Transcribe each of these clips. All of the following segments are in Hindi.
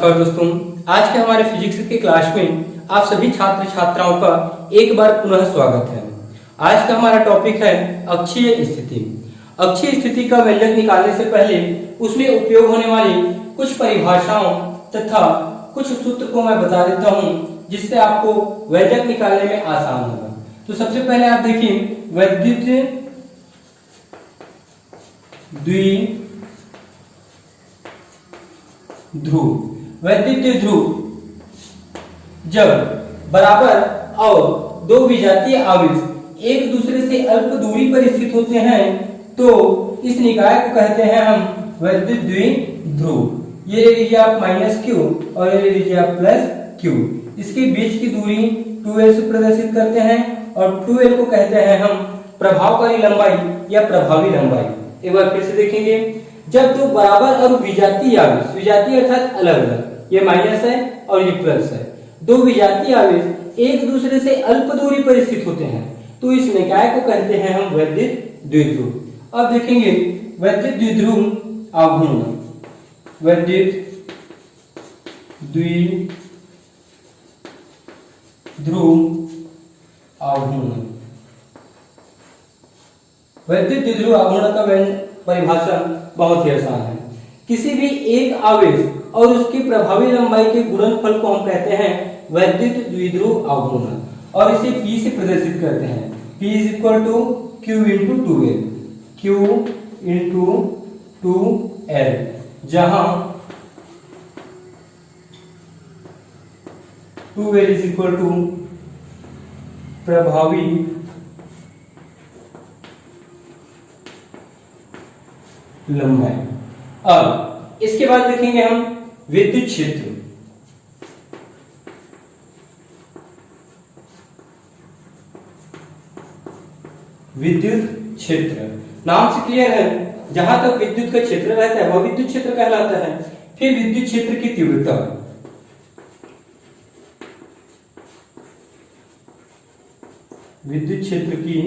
नमस्कार दोस्तों, आज के हमारे फिजिक्स के क्लास में आप सभी छात्र छात्राओं का एक बार पुनः स्वागत है। आज का हमारा टॉपिक है अक्षीय स्थिति। अक्षीय स्थिति का व्यंजक निकालने से पहले उसमें उपयोग होने वाली कुछ परिभाषाओं तथा कुछ सूत्र को मैं बता देता हूं, जिससे आपको व्यंजक निकालने में आसान होगा। तो सबसे पहले आप देखिए, वैद्युत द्विध्रुव। वैद्युत द्विध्रुव जब बराबर और दो विजातीय आवेश एक दूसरे से अल्प दूरी पर स्थित होते हैं तो इस निकाय को कहते हैं हम वैद्युत द्विध्रुव। ये ले लीजिए आप -q और ये ले लीजिए आप +q। इसके बीच की दूरी 2l से प्रदर्शित करते हैं और 2l को कहते हैं हम प्रभावकारी लंबाई या प्रभावी लंबाई। एक बार फिर से देखेंगे, जब दो बराबर और विजातीय आवेश, विजातीय अर्थात अलग अलग, ये माइनस है और ये प्लस है, दो विजातीय आवेश एक दूसरे से अल्प दूरी पर स्थित होते हैं तो इस निकाय को कहते हैं हम वैद्युत द्विध्रुव। अब देखेंगे वैद्युत द्विध्रुव आघूर्ण। वैद्युत द्विध्रुव आघूर्ण। वैद्युत द्विध्रुव आघूर्ण का परिभाषा बहुत ही आसान है। किसी भी एक आवेश और उसकी प्रभावी लंबाई के गुणनफल को हम कहते हैं वैद्युत द्विध्रुव आघूर्ण और इसे P से प्रदर्शित करते हैं। P = Q × 2l। Q × 2l, जहां 2l = प्रभावी लंबाई। अब इसके बाद देखेंगे हम विद्युत क्षेत्र। विद्युत क्षेत्र नाम से क्लियर है, जहां तक विद्युत का क्षेत्र रहता है वह विद्युत क्षेत्र कहलाता है। फिर विद्युत क्षेत्र की तीव्रता। विद्युत क्षेत्र की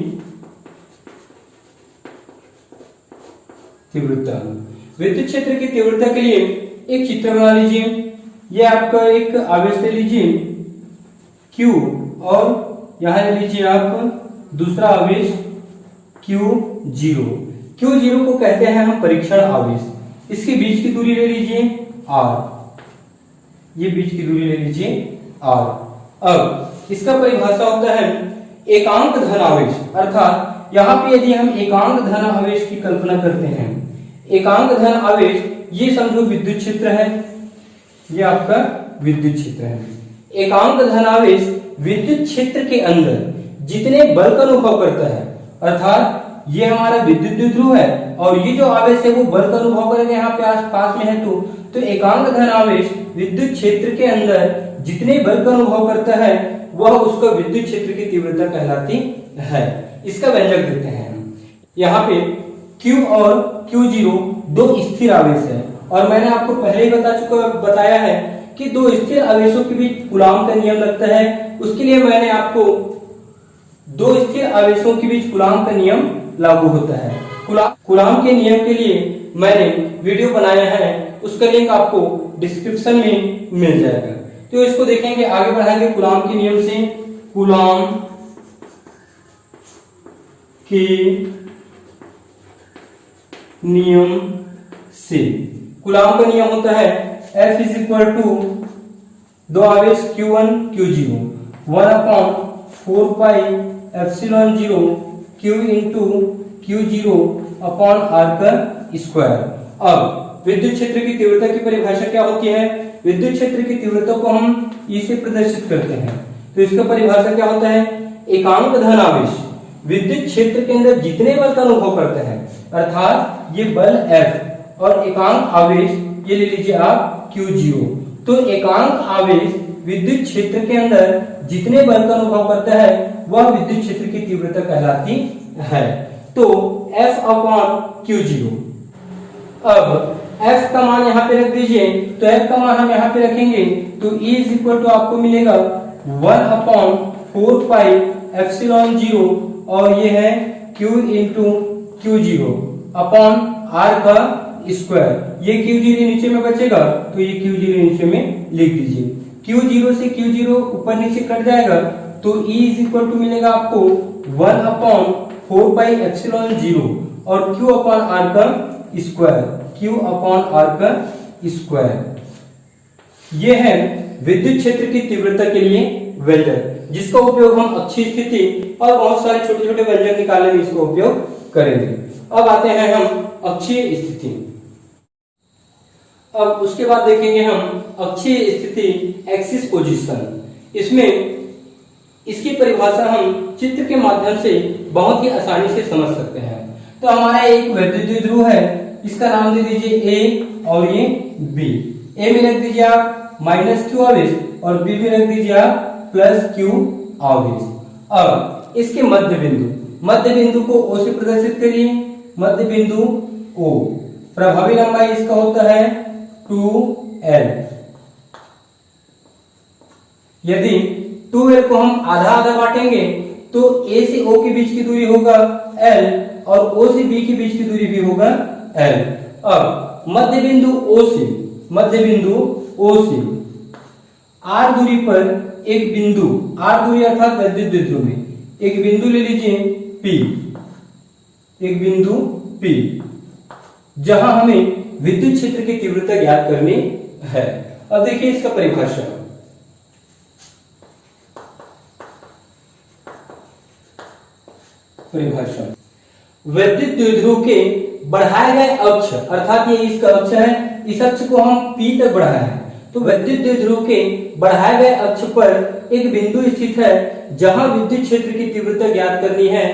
तीव्रता। विद्युत क्षेत्र की तीव्रता के लिए एक चित्र बना लीजिए। यह आपका एक आवेश ले लीजिए Q और यहां ले लीजिए आप दूसरा आवेश Q0। Q0 को कहते हैं हम परीक्षण आवेश। इसके बीच की दूरी ले लीजिए R। ये बीच की दूरी ले लीजिए R। अब इसका परिभाषा होता है एकांक धन आवेश, अर्थात यहाँ पे यदि हम एकांक धन आवेश की कल्पना करते हैं, एकांक धन आवेश ये समझो विद्युत क्षेत्र है, ये आपका विद्युत क्षेत्र है। एकांक धन आवेश विद्युत क्षेत्र के अंदर जितने बल का अनुभव करता है, अर्थात ये हमारा विद्युत द्विध्रुव है और ये जो आवेश है वो बल का अनुभव करेगा यहाँ पे आस पास में है तो एकांक धन आवेश विद्युत क्षेत्र के अंदर जितने बल का अनुभव करता है वह उसका विद्युत क्षेत्र की तीव्रता कहलाती है। इसका व्यंजक देते हैं यहाँ पे Q और Q0 दो स्थिर आवेश है और मैंने आपको पहले ही बताया है कि दो स्थिर आवेशों के बीच कूलाम का नियम लगता है। उसके लिए मैंने आपको दो स्थिर आवेशों के बीच कूलाम का नियम लागू होता है। कूलाम के नियम के लिए मैंने वीडियो बनाया है, उसका लिंक आपको डिस्क्रिप्शन में मिल जाएगा। तो इसको देखेंगे, आगे बढ़ाएंगे कूलाम के नियम से। कूलाम के नियम से कूलाम का नियम होता है F = दो आवेश Q1 Q0 1/4πε0 Q × Q0/r²। अब विद्युत क्षेत्र की तीव्रता की परिभाषा क्या होती है? विद्युत क्षेत्र की तीव्रता को हम E से प्रदर्शित करते हैं। तो इसका परिभाषा क्या होता है? एकांक धन आवेश विद्युत क्षेत्र के अंदर जितने बल का अनुभव करते हैं, अर्थात ये बल F और एकांक आवेश ये ले लीजिए आप Q0। तो एकांक आवेश विद्युत क्षेत्र के अंदर जितने बल का अनुभव करता है वह विद्युत क्षेत्र की तीव्रता कहलाती है। तो F/Q0। अब F का मान यहाँ पे रख दीजिए, तो F का मान हम यहाँ पे रखेंगे तो E = आपको मिलेगा 1/4πε0 और ये है Q × Q0/r²। स्क्वायर। ये Q0 नीचे में बचेगा तो ये Q0 नीचे में लिख दीजिए। Q0 से Q0 ऊपर नीचे कट जाएगा तो E इज इक्वल टू मिलेगा आपको 1/4πε0 और Q अपॉन R का स्क्वायर, Q अपॉन R का स्क्वायर। ये है विद्युत क्षेत्र की तीव्रता के लिए व्यंजक, जिसका उपयोग हम अक्षीय स्थिति और बहुत सारे छोटे छोटे व्यंजक निकालने में इसका उपयोग करेंगे। अब आते हैं हम अक्षीय स्थिति। अब उसके बाद देखेंगे हम अक्षीय स्थिति, एक्सिस पोजीशन। इसमें इसकी परिभाषा हम चित्र के माध्यम से बहुत ही आसानी से समझ सकते हैं। तो हमारा एक वैद्युत द्विध्रुव है, इसका नाम दे दीजिए A और ये B। A में रख दीजिए आप -q आवेश और B में रख दीजिए आप +q आवेश। अब इसके मध्य बिंदु को O से प्रदर्शित करिए। मध्य बिंदु O, प्रभावी लंबाई इसका होता है 2l। यदि 2l को हम आधा आधा बांटेंगे तो A से O के बीच की दूरी होगा l और O से B के बीच की दूरी भी होगा l। अब मध्य बिंदु O से r दूरी पर एक बिंदु, r दूरी अर्थात वैद्युत द्विध्रुव में एक बिंदु ले लीजिए P, एक बिंदु P, जहां हमें विद्युत क्षेत्र की तीव्रता ज्ञात करनी है। अब देखिए इसका परिभाषा। विद्युत द्विध्रुव के बढ़ाए गए अक्ष, अर्थात ये इसका अक्ष है, इस अक्ष को हम P तक बढ़ाया है। तो विद्युत द्विध्रुव के बढ़ाए गए अक्ष पर एक बिंदु स्थित है जहां विद्युत क्षेत्र की तीव्रता ज्ञात करनी है,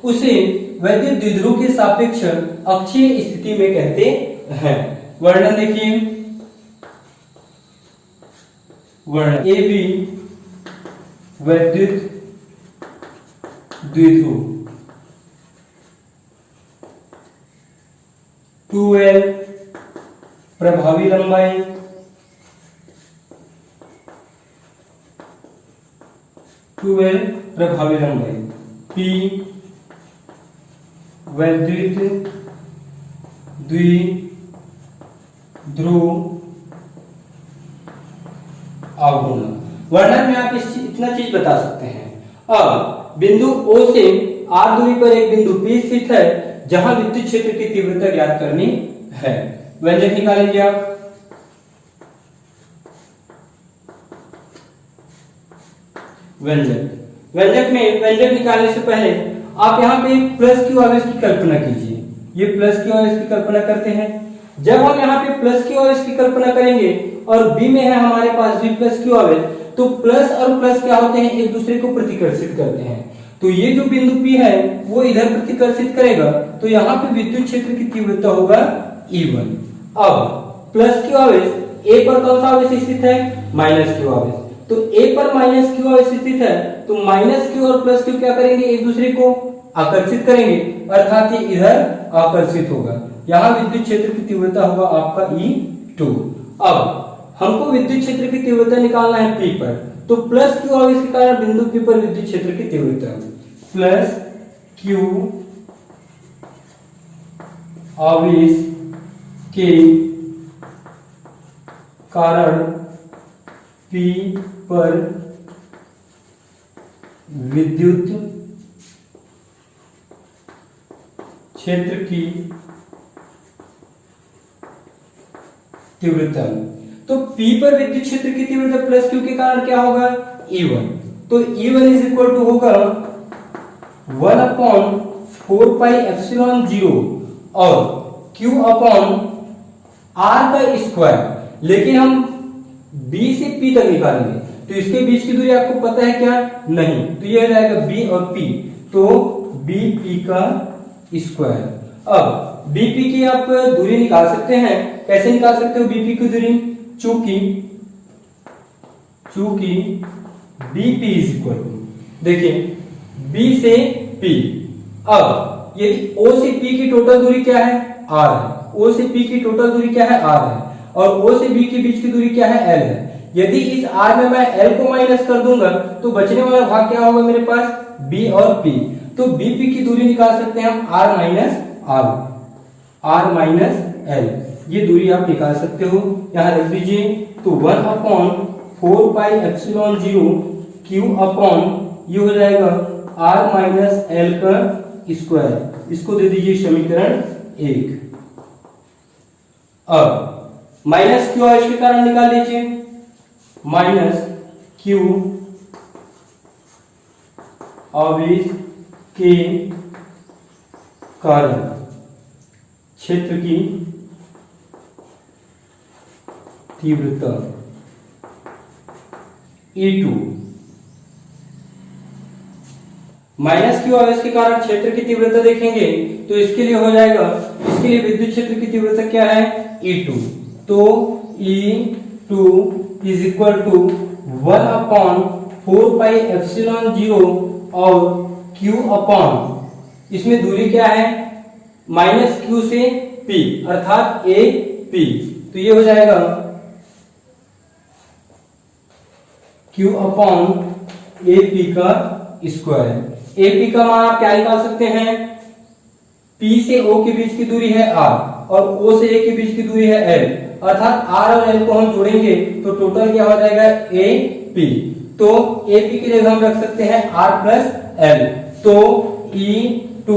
उसे विद्युत द्विध्रुव के सापेक्ष अक्षीय स्थिति में कहते हैं। वर्णन देखिए, वर्णन AB विद्युत द्विध्रुव 2l प्रभावी लंबाई, 2l प्रभावी लंबाई, P वैद्युत द्विध्रुव आघूर्ण। वर्णन में आप इतना चीज बता सकते हैं। अब बिंदु O से R दूरी पर एक बिंदु P स्थित है जहां विद्युत क्षेत्र की तीव्रता ज्ञात करनी है। व्यंजक निकालेंगे आप। व्यंजक निकालने से पहले आप यहाँ पे +q आवेश की कल्पना कीजिए। ये +q आवेश की कल्पना करते हैं। जब हम यहाँ पे +q आवेश की कल्पना करेंगे और B में है हमारे पास भी +q आवेश, तो प्लस और प्लस क्या होते हैं, एक दूसरे को प्रतिकर्षित करते हैं। तो ये जो बिंदु P है वो इधर प्रतिकर्षित करेगा, तो यहाँ पे विद्युत क्षेत्र की तीव्रता होगा E1। अब +q आवेश A पर कौन सा आवेश स्थित है, -q आवेश। तो A पर -q आवेश स्थित है, तो -q और +q क्या करेंगे, एक दूसरे को आकर्षित करेंगे, अर्थात ये इधर आकर्षित होगा। यहाँ विद्युत क्षेत्र की तीव्रता होगा आपका E2। अब हमको विद्युत क्षेत्र की तीव्रता निकालना है P पर, तो +q आवेश के कारण बिंदु P पर विद्युत क्षेत्र की तीव्रता +q आवेश के कारण P पर विद्युत क्षेत्र की तीव्रता। तो P पर विद्युत क्षेत्र की तीव्रता +q के कारण क्या होगा, E1। तो E1 इज इक्वल टू होगा 1/4πε0 और Q अपॉन R का स्क्वायर। लेकिन हम B से P तक निकालेंगे, तो इसके बीच की दूरी आपको पता है क्या, नहीं, तो ये हो जाएगा B और P, तो BP का स्क्वायर। अब BP की आप दूरी निकाल सकते हैं। कैसे निकाल सकते हो BP की दूरी, चूंकि BP इज इक्वल टू, देखिए B से P। अब यदि O से P की टोटल दूरी क्या है, R है। O से P की टोटल दूरी क्या है, R है, और O से B के बीच की दूरी क्या है, L है। यदि इस R में मैं L को माइनस कर दूंगा तो बचने वाला भाग क्या होगा मेरे पास, B और P। तो BP की दूरी निकाल सकते हैं हम R माइनस एल, ये दूरी आप निकाल सकते हो, यहाँ रख दीजिए। तो 1/4πε0 क्यू अपॉन ये हो जाएगा r माइनस एल का स्क्वायर, इसको दे दीजिए समीकरण 1। अब माइनस क्यू आवेश के कारण निकाल लीजिए, माइनस क्यू आवेश के कारण क्षेत्र की तीव्रता E2, माइनस क्यू आवेश के कारण क्षेत्र की तीव्रता देखेंगे तो इसके लिए हो जाएगा, इसके लिए विद्युत क्षेत्र की तीव्रता क्या है E2, तो E2 इज इक्वल टू 1/4πε0 और Q अपॉन इसमें दूरी क्या है माइनस Q से P अर्थात AP, तो ये हो जाएगा Q अपॉन AP का स्क्वायर। AP का मान आप क्या निकाल सकते हैं, P से O के बीच की दूरी है R और O से A के बीच की दूरी है L, अर्थात R और L को हम जोड़ेंगे तो टोटल क्या हो जाएगा AP, तो AP की जगह हम रख सकते हैं R प्लस L, तो E2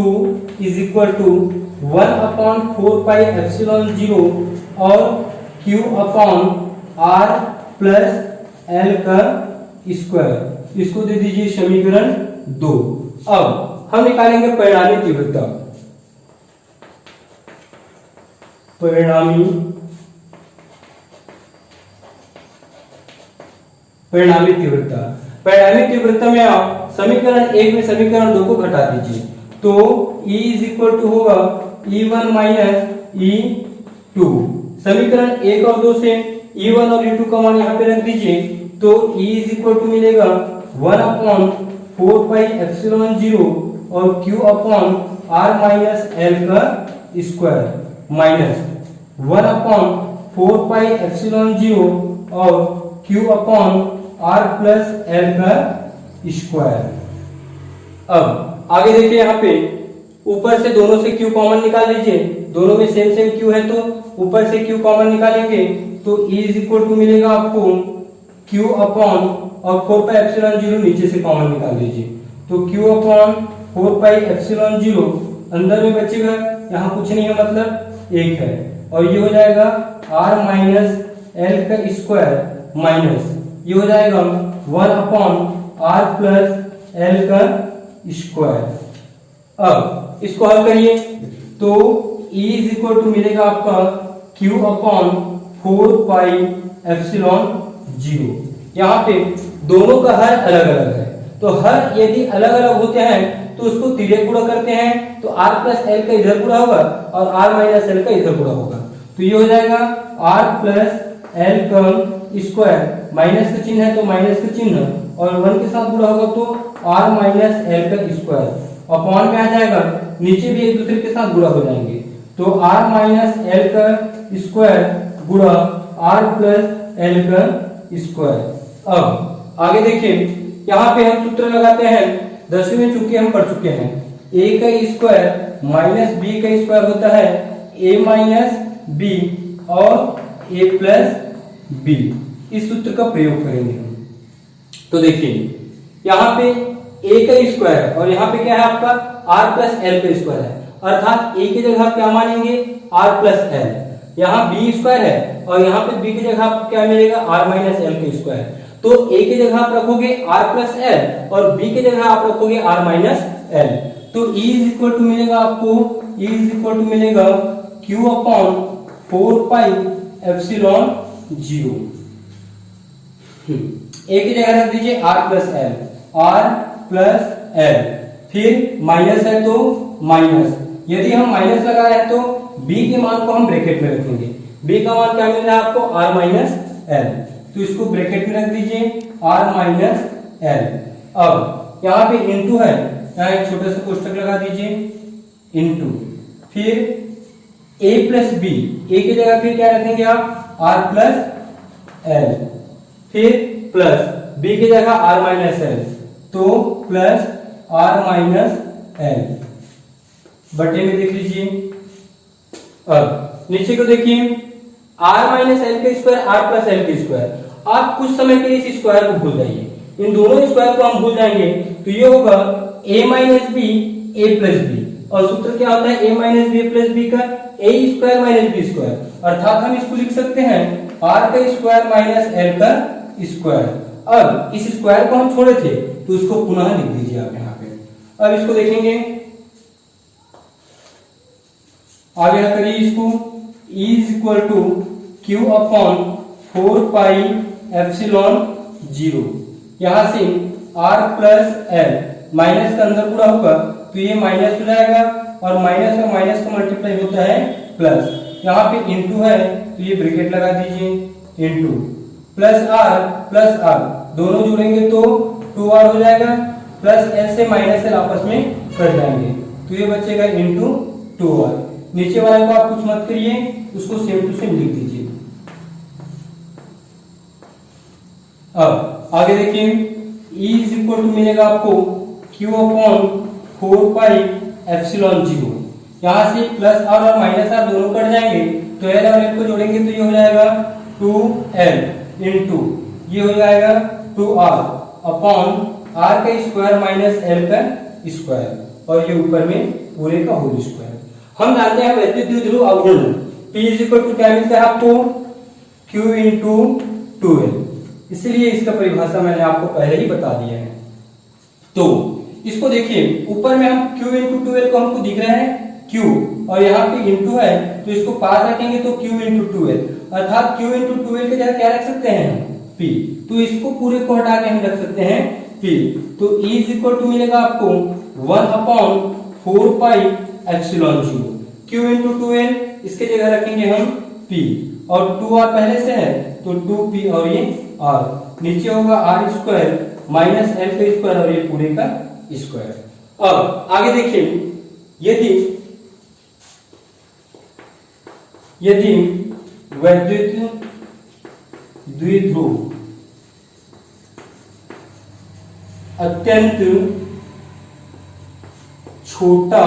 इज इक्वल टू 1/4πε0 और Q upon R plus L का स्क्वायर, इसको दे दीजिए समीकरण 2। अब हम निकालेंगे परिणामी तीव्रता, परिणामी तीव्रता, परिणामी तीव्रता में आप समीकरण 1 में समीकरण 2 को घटा दीजिए, तो E इज इक्वल टू होगा E1 माइनस E2, समीकरण 1 और 2 से E1 और E2 का मान यहाँ पे रख दीजिए, तो E इज इक्वल टू मिलेगा 1/4πε0 और Q upon R minus L का स्क्वायर माइनस 1/4πε0 और Q upon R plus L का स्क्वायर। अब आगे देखिए, यहाँ पे ऊपर से दोनों से Q कॉमन निकाल लीजिए, दोनों में सेम सेम Q है तो ऊपर से Q कॉमन निकालेंगे तो E इज इक्वल टू मिलेगा आपको Q अपॉन और 4πε0 नीचे से कॉमन निकाल लीजिए, तो Q अपॉन 4πε0 अंदर में बचेगा, यहाँ कुछ नहीं है मतलब 1 है, और ये हो जाएगा R माइनस L का स्क्वायर माइनस ये हो जाएगा 1/R प्लस L का स्क्वायर। अब इसको हल करिए तो E इज इक्वल टू मिलेगा आपका Q अपॉन 4πε0। यहाँ पे दोनों का हर अलग अलग है, तो हर यदि अलग अलग होते हैं तो उसको तिर्यक गुणा करते हैं, तो R प्लस L का इधर गुणा होगा और R माइनस L का इधर गुणा होगा, तो ये हो जाएगा R प्लस L का स्क्वायर, माइनस का चिन्ह है तो माइनस का चिन्ह और 1 के साथ गुणा होगा तो R माइनस L का स्क्वायर, अपॉन में आ जाएगा, नीचे भी एक दूसरे के साथ गुणा हो जाएंगे, तो R माइनस L का स्क्वायर गुणा R प्लस L का स्क्वायर। अब आगे देखिए, यहाँ पे हम सूत्र लगाते हैं, 10वीं में चूंकि हम पढ़ चुके हैं, A का स्क्वायर माइनस B का स्क्वायर होता है A माइनस B और A प्लस B, इस सूत्र का प्रयोग करेंगे हम। तो देखिए यहाँ पे A का स्क्वायर और यहाँ पे क्या है आपका R प्लस L का स्क्वायर है, अर्थात A की जगह आप क्या मानेंगे R प्लस L, यहाँ B स्क्वायर है और यहाँ पे B की जगह आपको क्या मिलेगा R माइनस L का स्क्वायर, तो A की जगह आप रखोगे R प्लस L और B की जगह आप रखोगे R माइनस L, तो E इज इक्वल टू मिलेगा आपको, E इज इक्वल टू मिलेगा Q अपॉन 4πε0। A की जगह रख दीजिए R plus L, R plus L, फिर माइनस है तो माइनस, यदि हम माइनस लगा रहे हैं तो B के मान को हम ब्रैकेट में रखेंगे, B का मान क्या मिल रहा है आपको R माइनस L, तो इसको ब्रैकेट में रख दीजिए R माइनस L। अब यहाँ पे इनटू है, यहाँ एक छोटा सा कोष्ठक लगा दीजिए इनटू, फिर A प्लस B, A की जगह फिर क्या रखेंगे आप R प्लस L, फिर प्लस B की जगह R माइनस L, तो प्लस R माइनस L बटे में देख लीजिए। अब नीचे को देखिए r माइनस एल का स्क्वायर r प्लस एल का स्क्वायर। आप कुछ समय के लिए इस स्क्वायर को भूल जाइए, इन दोनों स्क्वायर को हम भूल जाएंगे तो ये होगा a minus B A plus B, और सूत्र क्या होता है a minus B plus B का a square minus B square, अर्थात हम इसको लिख सकते हैं r का स्क्वायर माइनस एल का स्क्वायर। अब इस स्क्वायर को हम छोड़े थे तो उसको पुनः लिख दीजिए आप यहाँ पे। अब इसको देखेंगे, आगे करिए इसको, is equal to Q upon 4 pi epsilon 0। यहां से r प्लस एल माइनस का अंदर पूरा होगा तो ये माइनस हो जाएगा, और माइनस और माइनस का मल्टीप्लाई होता है प्लस, यहाँ पे इंटू है तो ये ब्रैकेट लगा दीजिए, इंटू प्लस r दोनों जुड़ेंगे तो 2r हो जाएगा, प्लस एल से माइनस एल आपस में कट जाएंगे तो ये बचेगा इंटू 2r। नीचे वाले को आप कुछ मत करिए, उसको सेम टू सेम लिख दीजिए। अब आगे देखिए, E इज इक्वल टू मिलेगा आपको Q अपॉन 4 पाई एप्सिलॉन 0। यहां से प्लस r और माइनस r दोनों कट जाएंगे तो L और L को जोड़ेंगे तो ये हो जाएगा 2L इंटू ये हो जाएगा 2r अपॉन r का स्क्वायर माइनस L का स्क्वायर, और ये ऊपर में पूरे का होल स्क्वायर। हम जानते हैं वैद्युत द्विध्रुव अवगुणन P इज इक्वल टू क्या मिलता है आपको, Q इंटू 2L, इसलिए इसका परिभाषा मैंने आपको पहले ही बता दिया है। तो इसको देखिए, ऊपर में हम Q इंटू 2L को हमको दिख रहा है Q, और यहाँ पे इंटू है तो इसको पास रखेंगे तो Q इंटू 2L, अर्थात Q इंटू 2L के जगह क्या रख सकते हैं हम P, तो इसको पूरे को हटा के हम रख सकते हैं P। तो E इज इक्वल टू मिलेगा आपको 1 upon 4 pi epsilon 0, Q into 2L इसके जगह रखेंगे हम P, और 2r पहले से है तो 2P और ये r, नीचे होगा r स्क्वायर माइनस एल का स्क्वायर और ये पूरे का स्क्वायर। अब आगे देखिए, यदि वैद्युत द्विध्रुव अत्यंत छोटा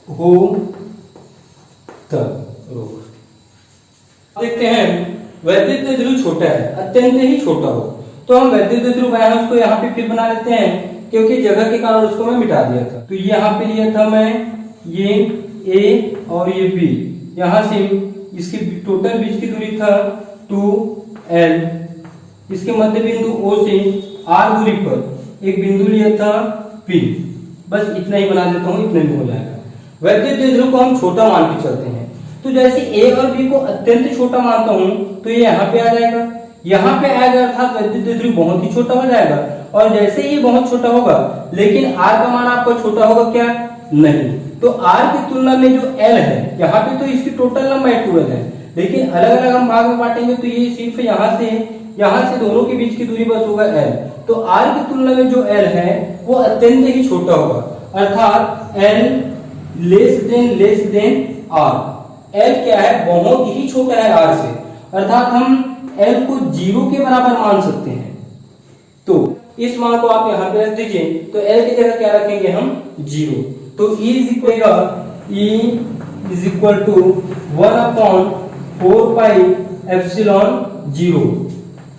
हो तब देखते हैं वैद्युत द्विध्रुव छोटा है, अत्यंत ही छोटा हो, तो हम वैद्युत द्विध्रुव बनाए उसको यहाँ पे फिर बना लेते हैं, क्योंकि जगह के कारण उसको मैं मिटा दिया था। तो यहाँ पे लिया था मैं ये A और ये B, यहाँ से इसकी टोटल बीच की दूरी था 2L, इसके मध्य बिंदु O से R दूरी पर एक बिंदु लिया था P, बस इतना ही बना देता हूँ, इतने में हो जाएगा। वैद्युत द्विध्रुव को हम छोटा मान के चलते हैं, तो जैसे A और B को अत्यंत छोटा मानता हूं तो ये यहाँ पे आ जाएगा, यहाँ पे आएगा, अर्थात वैद्युत द्विध्रुव बहुत ही छोटा हो जाएगा। और जैसे ये बहुत छोटा होगा लेकिन R का मान आपका छोटा होगा क्या, नहीं, तो R की तुलना में जो L है, यहाँ पे तो इसकी टोटल लंबाई 2L है, लेकिन अलग अलग हम भाग में बांटेंगे तो ये सिर्फ यहाँ से दोनों के बीच की दूरी बस होगा L, तो R की तुलना में जो L है वो अत्यंत ही छोटा होगा, अर्थात L less than R। L क्या है, बहुत ही छोटा है R से, अर्थात हम L को 0 के बराबर मान सकते हैं। तो इस मान को आप यहाँ पे रख दीजिए, तो L की जगह क्या रखेंगे हम 0, तो E is equal to 1 upon 4 pi epsilon 0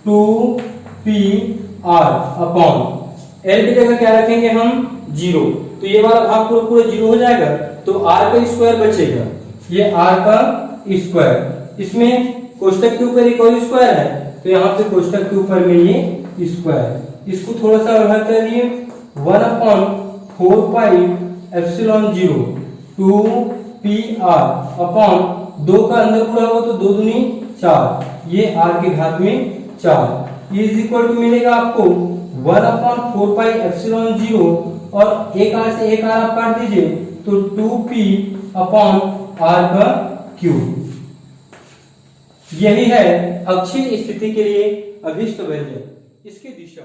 2PR upon L की जगह क्या रखेंगे हम 0, तो ये वाला भाग पूरा 0 हो जाएगा, तो R का स्क्वायर बचेगा, ये R का स्क्वायर, इसमें कोष्टक के ऊपर एक और स्क्वायर है तो यहाँ पे कोष्टक के ऊपर में ये स्क्वायर, इसको थोड़ा सा बाहर कर दिए, 1 upon 4 pi epsilon 0 2PR upon 2 का अंदर पूरा होगा तो 2 दूनी 4, ये R के घात में 4 इज इक्वल टू मिलेगा आपको 1 अपॉन 4 पाई एप्सिलॉन 0, और एक R से एक R आप काट दीजिए तो 2P अपॉन R का क्यूब। यही है अक्षीय स्थिति के लिए अभिष्ट वैल्यू, इसकी दिशा